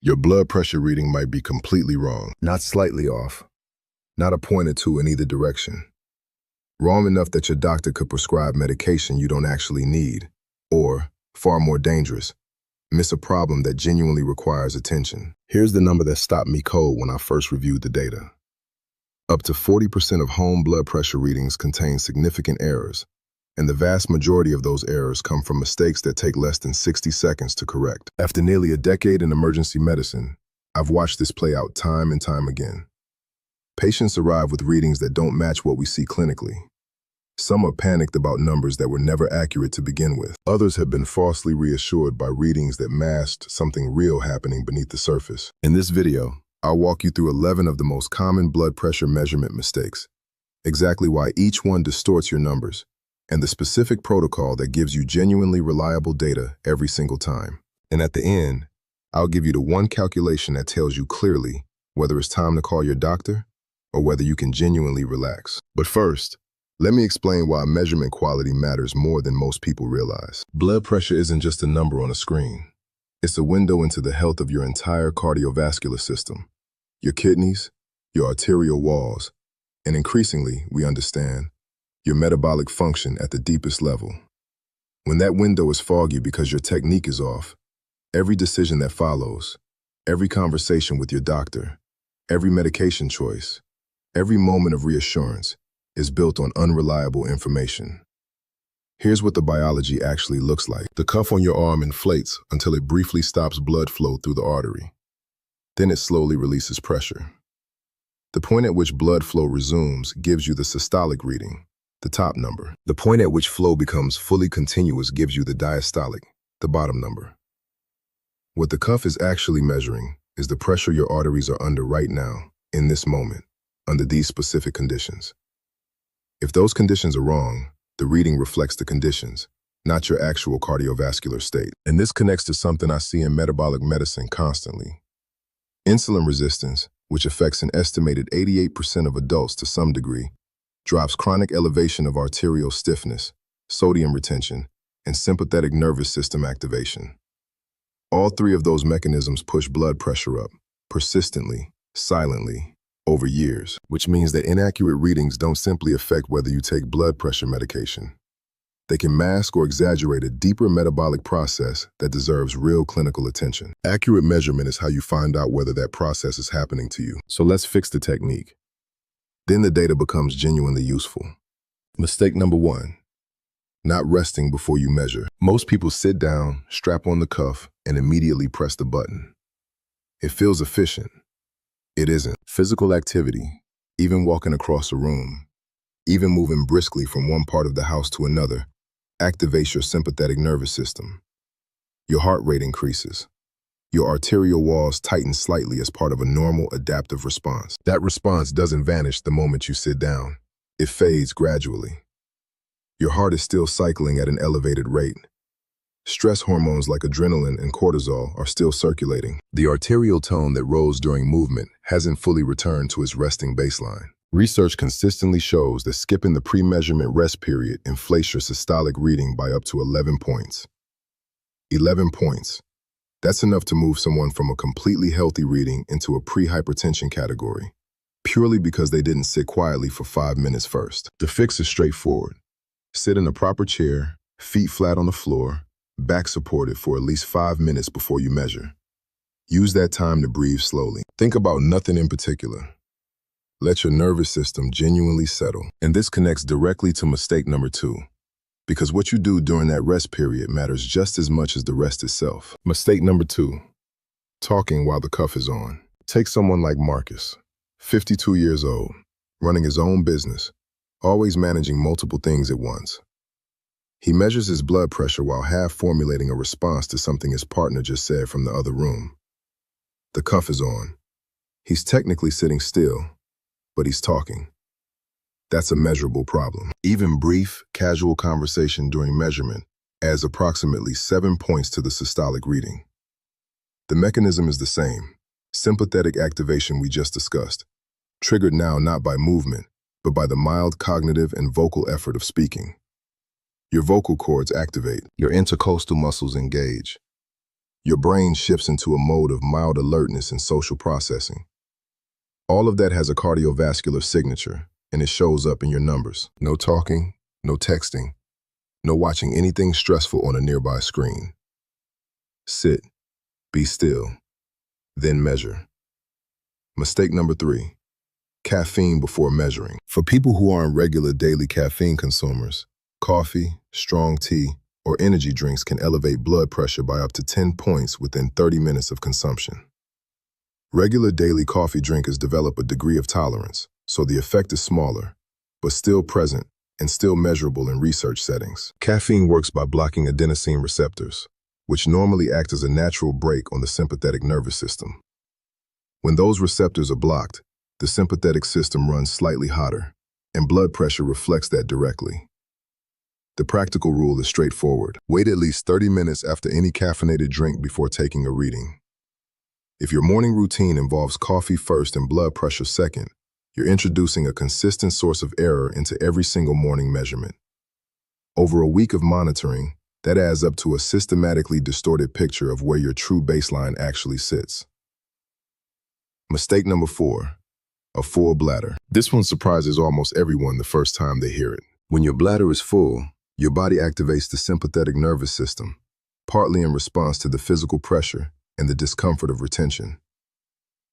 Your blood pressure reading might be completely wrong, not slightly off, not a point or two in either direction. Wrong enough that your doctor could prescribe medication you don't actually need, or, far more dangerous, miss a problem that genuinely requires attention. Here's the number that stopped me cold when I first reviewed the data. Up to 40% of home blood pressure readings contain significant errors, and the vast majority of those errors come from mistakes that take less than 60 seconds to correct. After nearly a decade in emergency medicine, I've watched this play out time and time again. Patients arrive with readings that don't match what we see clinically. Some are panicked about numbers that were never accurate to begin with. Others have been falsely reassured by readings that masked something real happening beneath the surface. In this video, I'll walk you through 11 of the most common blood pressure measurement mistakes, exactly why each one distorts your numbers, and the specific protocol that gives you genuinely reliable data every single time. And at the end, I'll give you the one calculation that tells you clearly whether it's time to call your doctor or whether you can genuinely relax. But first, let me explain why measurement quality matters more than most people realize. Blood pressure isn't just a number on a screen. It's a window into the health of your entire cardiovascular system, your kidneys, your arterial walls, and increasingly, we understand, your metabolic function at the deepest level. When that window is foggy because your technique is off, every decision that follows, every conversation with your doctor, every medication choice, every moment of reassurance is built on unreliable information. Here's what the biology actually looks like. The cuff on your arm inflates until it briefly stops blood flow through the artery. Then it slowly releases pressure. The point at which blood flow resumes gives you the systolic reading, the top number. The point at which flow becomes fully continuous gives you the diastolic, the bottom number. What the cuff is actually measuring is the pressure your arteries are under right now, in this moment, under these specific conditions. If those conditions are wrong, the reading reflects the conditions, not your actual cardiovascular state. And this connects to something I see in metabolic medicine constantly. Insulin resistance, which affects an estimated 88% of adults to some degree, drives chronic elevation of arterial stiffness, sodium retention, and sympathetic nervous system activation. All three of those mechanisms push blood pressure up, persistently, silently, over years, which means that inaccurate readings don't simply affect whether you take blood pressure medication. They can mask or exaggerate a deeper metabolic process that deserves real clinical attention. Accurate measurement is how you find out whether that process is happening to you. So let's fix the technique. Then the data becomes genuinely useful. Mistake number 1, not resting before you measure. Most people sit down, strap on the cuff, and immediately press the button. It feels efficient. It isn't. Physical activity, even walking across a room, even moving briskly from one part of the house to another, activates your sympathetic nervous system. Your heart rate increases. Your arterial walls tighten slightly as part of a normal adaptive response. That response doesn't vanish the moment you sit down. It fades gradually. Your heart is still cycling at an elevated rate. Stress hormones like adrenaline and cortisol are still circulating. The arterial tone that rose during movement hasn't fully returned to its resting baseline. Research consistently shows that skipping the pre-measurement rest period inflates your systolic reading by up to 11 points. 11 points. That's enough to move someone from a completely healthy reading into a pre-hypertension category, purely because they didn't sit quietly for 5 minutes first. The fix is straightforward. Sit in a proper chair, feet flat on the floor, back supported for at least 5 minutes before you measure. Use that time to breathe slowly. Think about nothing in particular. Let your nervous system genuinely settle. And this connects directly to mistake number 2, because what you do during that rest period matters just as much as the rest itself. Mistake number 2, talking while the cuff is on. Take someone like Marcus, 52 years old, running his own business, always managing multiple things at once. He measures his blood pressure while half formulating a response to something his partner just said from the other room. The cuff is on. He's technically sitting still, but he's talking. That's a measurable problem. Even brief, casual conversation during measurement adds approximately 7 points to the systolic reading. The mechanism is the same, sympathetic activation we just discussed, triggered now not by movement, but by the mild cognitive and vocal effort of speaking. Your vocal cords activate, your intercostal muscles engage. Your brain shifts into a mode of mild alertness and social processing. All of that has a cardiovascular signature, and it shows up in your numbers. No talking, no texting, no watching anything stressful on a nearby screen. Sit, be still, then measure. Mistake number 3, caffeine before measuring. For people who aren't regular daily caffeine consumers, coffee, strong tea, or energy drinks can elevate blood pressure by up to 10 points within 30 minutes of consumption. Regular daily coffee drinkers develop a degree of tolerance, so the effect is smaller, but still present and still measurable in research settings. Caffeine works by blocking adenosine receptors, which normally act as a natural brake on the sympathetic nervous system. When those receptors are blocked, the sympathetic system runs slightly hotter, and blood pressure reflects that directly. The practical rule is straightforward. Wait at least 30 minutes after any caffeinated drink before taking a reading. If your morning routine involves coffee first and blood pressure second, you're introducing a consistent source of error into every single morning measurement. Over a week of monitoring, that adds up to a systematically distorted picture of where your true baseline actually sits. Mistake number 4, a full bladder. This one surprises almost everyone the first time they hear it. When your bladder is full, your body activates the sympathetic nervous system, partly in response to the physical pressure and the discomfort of retention.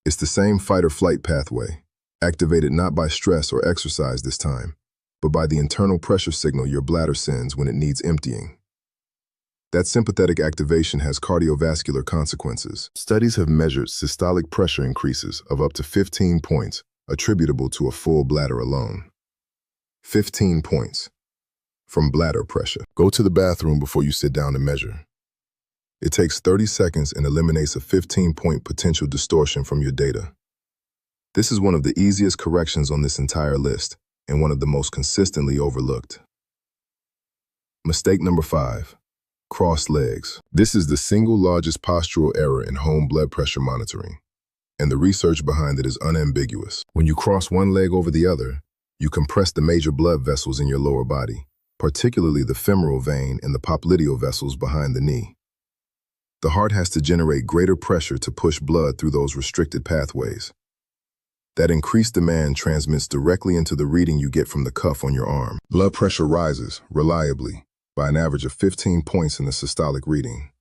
It's the same fight-or-flight pathway, activated not by stress or exercise this time, but by the internal pressure signal your bladder sends when it needs emptying. That sympathetic activation has cardiovascular consequences. Studies have measured systolic pressure increases of up to 15 points attributable to a full bladder alone. 15 points from bladder pressure. Go to the bathroom before you sit down to measure. It takes 30 seconds and eliminates a 15-point potential distortion from your data. This is one of the easiest corrections on this entire list and one of the most consistently overlooked. Mistake number 5, crossed legs. This is the single largest postural error in home blood pressure monitoring, and the research behind it is unambiguous. When you cross one leg over the other, you compress the major blood vessels in your lower body, particularly the femoral vein and the popliteal vessels behind the knee. The heart has to generate greater pressure to push blood through those restricted pathways. That increased demand transmits directly into the reading you get from the cuff on your arm. Blood pressure rises, reliably, by an average of 15 points in the systolic reading.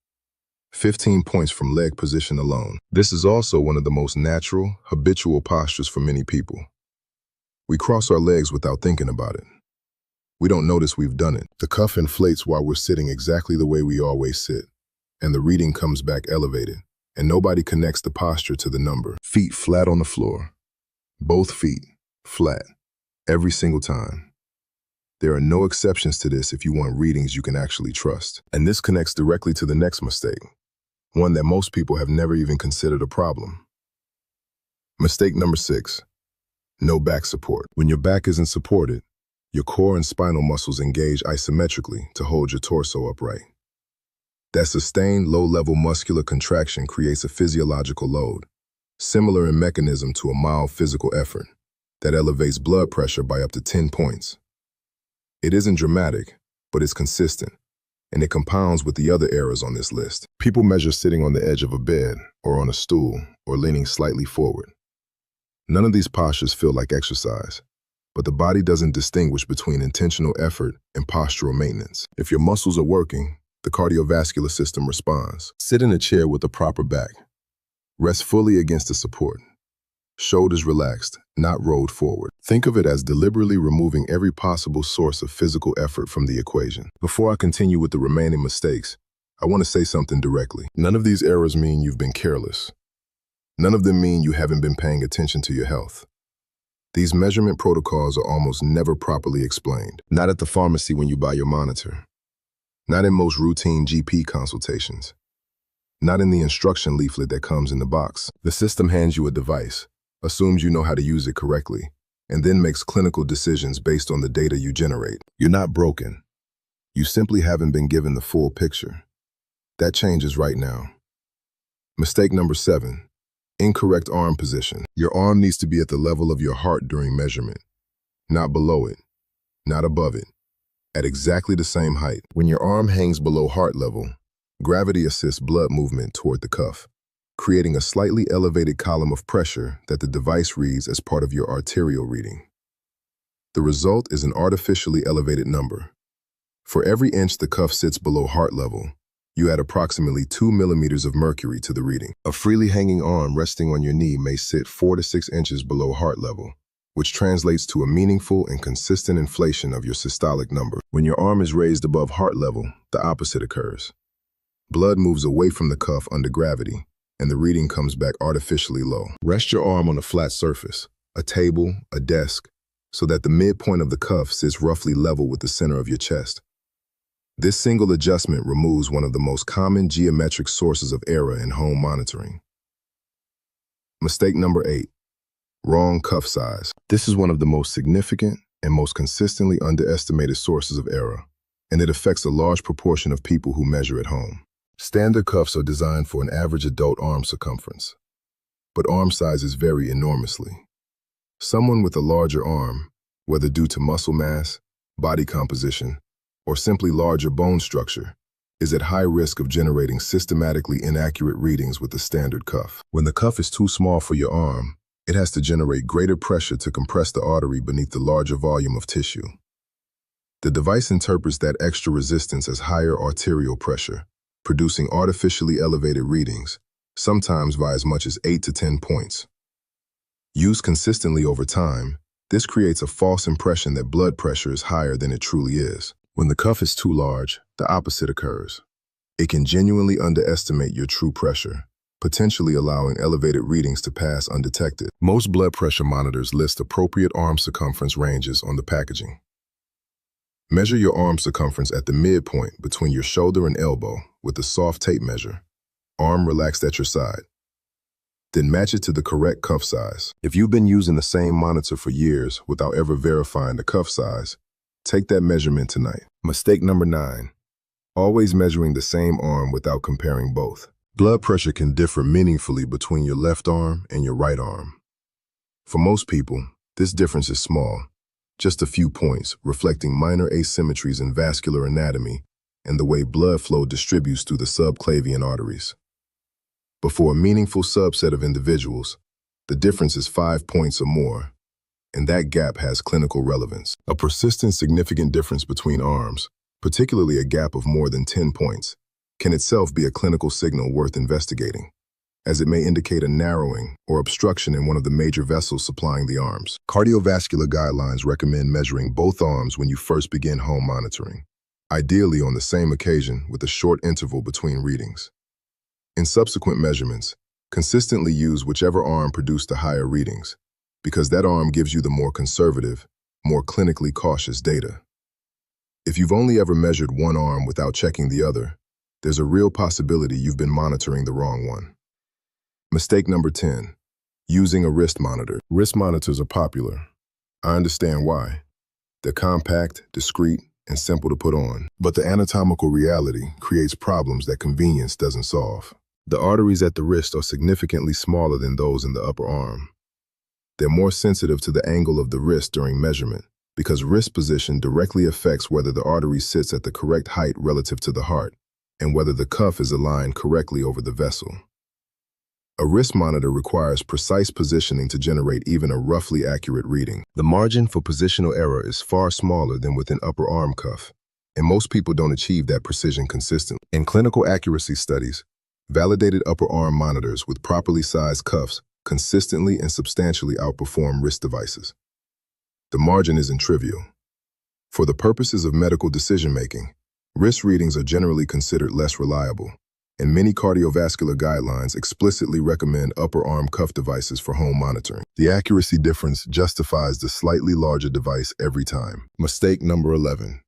15 points from leg position alone. This is also one of the most natural, habitual postures for many people. We cross our legs without thinking about it. We don't notice we've done it. The cuff inflates while we're sitting exactly the way we always sit, and the reading comes back elevated, and nobody connects the posture to the number. Feet flat on the floor. Both feet flat, every single time. There are no exceptions to this if you want readings you can actually trust. And this connects directly to the next mistake, one that most people have never even considered a problem. Mistake number 6, no back support. When your back isn't supported, your core and spinal muscles engage isometrically to hold your torso upright. That sustained low-level muscular contraction creates a physiological load, similar in mechanism to a mild physical effort, that elevates blood pressure by up to 10 points. It isn't dramatic, but it's consistent, and it compounds with the other errors on this list. People measure sitting on the edge of a bed, or on a stool, or leaning slightly forward. None of these postures feel like exercise, but the body doesn't distinguish between intentional effort and postural maintenance. If your muscles are working, the cardiovascular system responds. Sit in a chair with a proper back. Rest fully against the support. Shoulders relaxed, not rolled forward. Think of it as deliberately removing every possible source of physical effort from the equation. Before I continue with the remaining mistakes, I want to say something directly. None of these errors mean you've been careless. None of them mean you haven't been paying attention to your health. These measurement protocols are almost never properly explained. Not at the pharmacy when you buy your monitor. Not in most routine GP consultations. Not in the instruction leaflet that comes in the box. The system hands you a device, assumes you know how to use it correctly, and then makes clinical decisions based on the data you generate. You're not broken. You simply haven't been given the full picture. That changes right now. Mistake number 7, incorrect arm position. Your arm needs to be at the level of your heart during measurement, not below it, not above it, at exactly the same height. When your arm hangs below heart level, Gravity assists blood movement toward the cuff, creating a slightly elevated column of pressure that the device reads as part of your arterial reading. The result is an artificially elevated number. For every inch the cuff sits below heart level, you add approximately 2 millimeters of mercury to the reading. A freely hanging arm resting on your knee may sit 4 to 6 inches below heart level, which translates to a meaningful and consistent inflation of your systolic number. When your arm is raised above heart level, the opposite occurs. Blood moves away from the cuff under gravity, and the reading comes back artificially low. Rest your arm on a flat surface, a table, a desk, so that the midpoint of the cuff sits roughly level with the center of your chest. This single adjustment removes one of the most common geometric sources of error in home monitoring. Mistake number 8, wrong cuff size. This is one of the most significant and most consistently underestimated sources of error, and it affects a large proportion of people who measure at home. Standard cuffs are designed for an average adult arm circumference, but arm sizes vary enormously. Someone with a larger arm, whether due to muscle mass, body composition, or simply larger bone structure, is at high risk of generating systematically inaccurate readings with the standard cuff. When the cuff is too small for your arm, it has to generate greater pressure to compress the artery beneath the larger volume of tissue. The device interprets that extra resistance as higher arterial pressure, producing artificially elevated readings, sometimes by as much as 8 to 10 points. Used consistently over time, this creates a false impression that blood pressure is higher than it truly is. When the cuff is too large, the opposite occurs. It can genuinely underestimate your true pressure, potentially allowing elevated readings to pass undetected. Most blood pressure monitors list appropriate arm circumference ranges on the packaging. Measure your arm circumference at the midpoint between your shoulder and elbow with a soft tape measure, arm relaxed at your side. Then match it to the correct cuff size. If you've been using the same monitor for years without ever verifying the cuff size, take that measurement tonight. Mistake number 9, always measuring the same arm without comparing both. Blood pressure can differ meaningfully between your left arm and your right arm. For most people, this difference is small, just a few points, reflecting minor asymmetries in vascular anatomy and the way blood flow distributes through the subclavian arteries. But for a meaningful subset of individuals, the difference is 5 points or more, and that gap has clinical relevance. A persistent significant difference between arms, particularly a gap of more than 10 points, can itself be a clinical signal worth investigating, as it may indicate a narrowing or obstruction in one of the major vessels supplying the arms. Cardiovascular guidelines recommend measuring both arms when you first begin home monitoring, ideally on the same occasion with a short interval between readings. In subsequent measurements, consistently use whichever arm produced the higher readings, because that arm gives you the more conservative, more clinically cautious data. If you've only ever measured one arm without checking the other, there's a real possibility you've been monitoring the wrong one. Mistake number 10, using a wrist monitor. Wrist monitors are popular. I understand why. They're compact, discreet, and simple to put on. But the anatomical reality creates problems that convenience doesn't solve. The arteries at the wrist are significantly smaller than those in the upper arm. They're more sensitive to the angle of the wrist during measurement, because wrist position directly affects whether the artery sits at the correct height relative to the heart, and whether the cuff is aligned correctly over the vessel. A wrist monitor requires precise positioning to generate even a roughly accurate reading. The margin for positional error is far smaller than with an upper arm cuff, and most people don't achieve that precision consistently. In clinical accuracy studies, validated upper arm monitors with properly sized cuffs consistently and substantially outperform wrist devices. The margin isn't trivial. For the purposes of medical decision-making, wrist readings are generally considered less reliable, and many cardiovascular guidelines explicitly recommend upper arm cuff devices for home monitoring. The accuracy difference justifies the slightly larger device every time. Mistake number 11.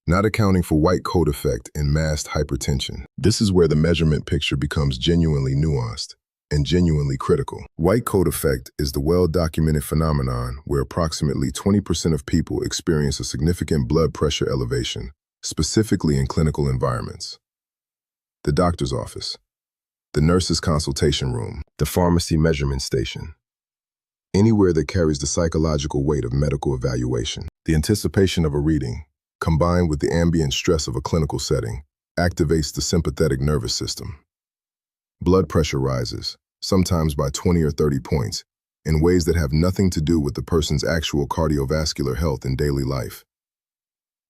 Not accounting for white coat effect in masked hypertension. This is where the measurement picture becomes genuinely nuanced and genuinely critical. White coat effect is the well-documented phenomenon where approximately 20% of people experience a significant blood pressure elevation, specifically in clinical environments. The doctor's office, the nurse's consultation room, the pharmacy measurement station. Anywhere that carries the psychological weight of medical evaluation. The anticipation of a reading, combined with the ambient stress of a clinical setting, activates the sympathetic nervous system. Blood pressure rises, sometimes by 20 or 30 points, in ways that have nothing to do with the person's actual cardiovascular health in daily life.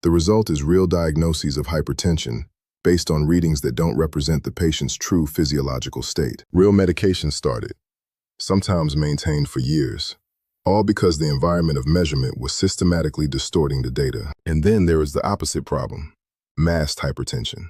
The result is real diagnoses of hypertension based on readings that don't represent the patient's true physiological state. Real medication started, sometimes maintained for years, all because the environment of measurement was systematically distorting the data. And then there is the opposite problem, masked hypertension.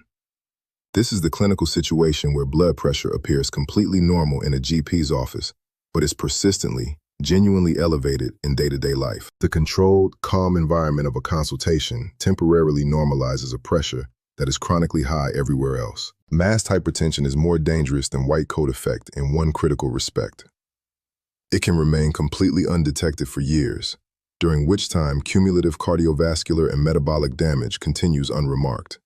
This is the clinical situation where blood pressure appears completely normal in a GP's office, but is persistently, genuinely elevated in day-to-day life. The controlled, calm environment of a consultation temporarily normalizes a pressure that is chronically high everywhere else. Masked hypertension is more dangerous than white coat effect in one critical respect. It can remain completely undetected for years, during which time cumulative cardiovascular and metabolic damage continues unremarked.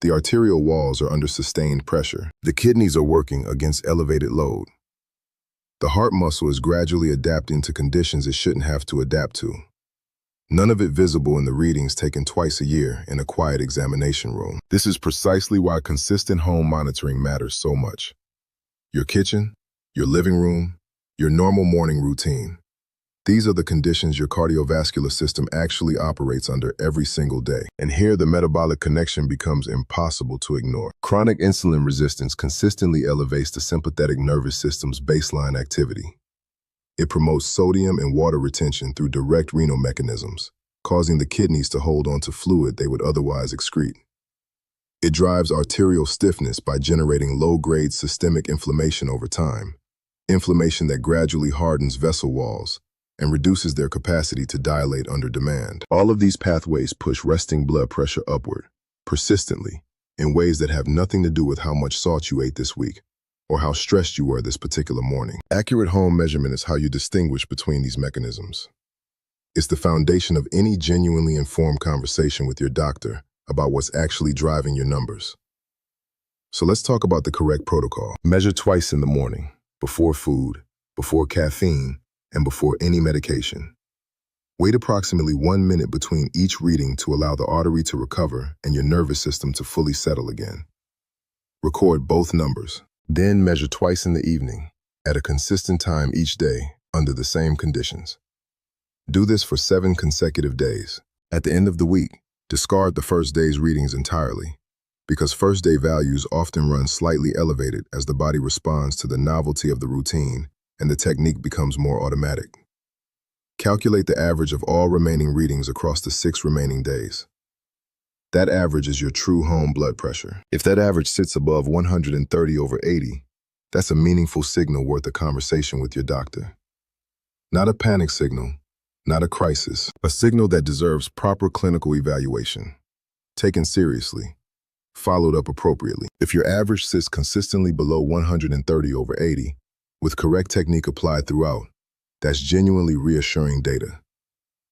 The arterial walls are under sustained pressure. The kidneys are working against elevated load. The heart muscle is gradually adapting to conditions it shouldn't have to adapt to. None of it visible in the readings taken twice a year in a quiet examination room. This is precisely why consistent home monitoring matters so much. Your kitchen, your living room, your normal morning routine. These are the conditions your cardiovascular system actually operates under every single day. And here the metabolic connection becomes impossible to ignore. Chronic insulin resistance consistently elevates the sympathetic nervous system's baseline activity. It promotes sodium and water retention through direct renal mechanisms, causing the kidneys to hold on to fluid they would otherwise excrete. It drives arterial stiffness by generating low-grade systemic inflammation over time, inflammation that gradually hardens vessel walls and reduces their capacity to dilate under demand. All of these pathways push resting blood pressure upward, persistently, in ways that have nothing to do with how much salt you ate this week or how stressed you were this particular morning. Accurate home measurement is how you distinguish between these mechanisms. It's the foundation of any genuinely informed conversation with your doctor about what's actually driving your numbers. So let's talk about the correct protocol. Measure twice in the morning, before food, before caffeine, and before any medication. Wait approximately 1 minute between each reading to allow the artery to recover and your nervous system to fully settle again. Record both numbers. Then measure twice in the evening, at a consistent time each day, under the same conditions. Do this for 7 consecutive days. At the end of the week, discard the first day's readings entirely, because first day values often run slightly elevated as the body responds to the novelty of the routine and the technique becomes more automatic. Calculate the average of all remaining readings across the 6 remaining days. That average is your true home blood pressure. If that average sits above 130/80, that's a meaningful signal worth a conversation with your doctor. Not a panic signal, not a crisis, a signal that deserves proper clinical evaluation, taken seriously, followed up appropriately. If your average sits consistently below 130/80, with correct technique applied throughout, that's genuinely reassuring data.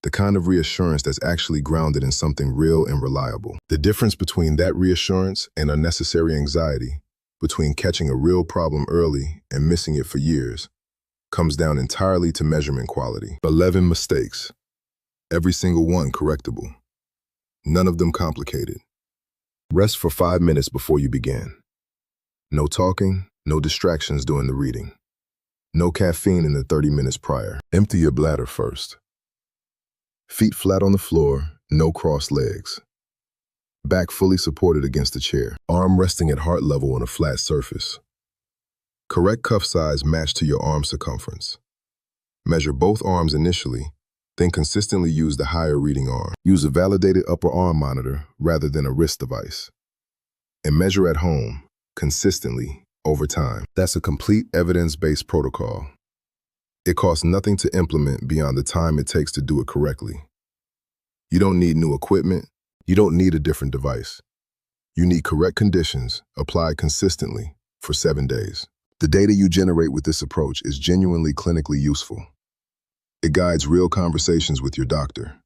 The kind of reassurance that's actually grounded in something real and reliable. The difference between that reassurance and unnecessary anxiety, between catching a real problem early and missing it for years, comes down entirely to measurement quality. 11 mistakes, every single one correctable. None of them complicated. Rest for 5 minutes before you begin. No talking, no distractions during the reading. No caffeine in the 30 minutes prior. Empty your bladder first. Feet flat on the floor, no crossed legs. Back fully supported against the chair. Arm resting at heart level on a flat surface. Correct cuff size matched to your arm circumference. Measure both arms initially, then consistently use the higher reading arm. Use a validated upper arm monitor rather than a wrist device. And measure at home, consistently, over time. That's a complete evidence-based protocol. It costs nothing to implement beyond the time it takes to do it correctly. You don't need new equipment. You don't need a different device. You need correct conditions applied consistently for 7 days. The data you generate with this approach is genuinely clinically useful. It guides real conversations with your doctor.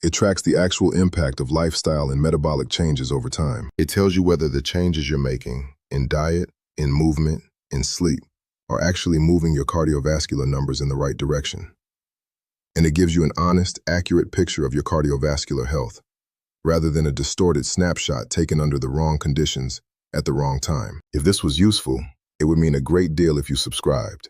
It tracks the actual impact of lifestyle and metabolic changes over time. It tells you whether the changes you're making in diet, in movement, in sleep, are actually moving your cardiovascular numbers in the right direction. And it gives you an honest, accurate picture of your cardiovascular health, rather than a distorted snapshot taken under the wrong conditions at the wrong time. If this was useful, it would mean a great deal if you subscribed.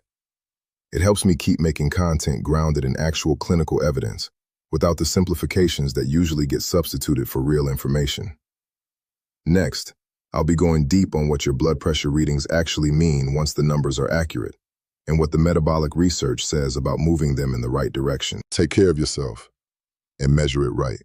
It helps me keep making content grounded in actual clinical evidence, without the simplifications that usually get substituted for real information. Next, I'll be going deep on what your blood pressure readings actually mean once the numbers are accurate, and what the metabolic research says about moving them in the right direction. Take care of yourself and measure it right.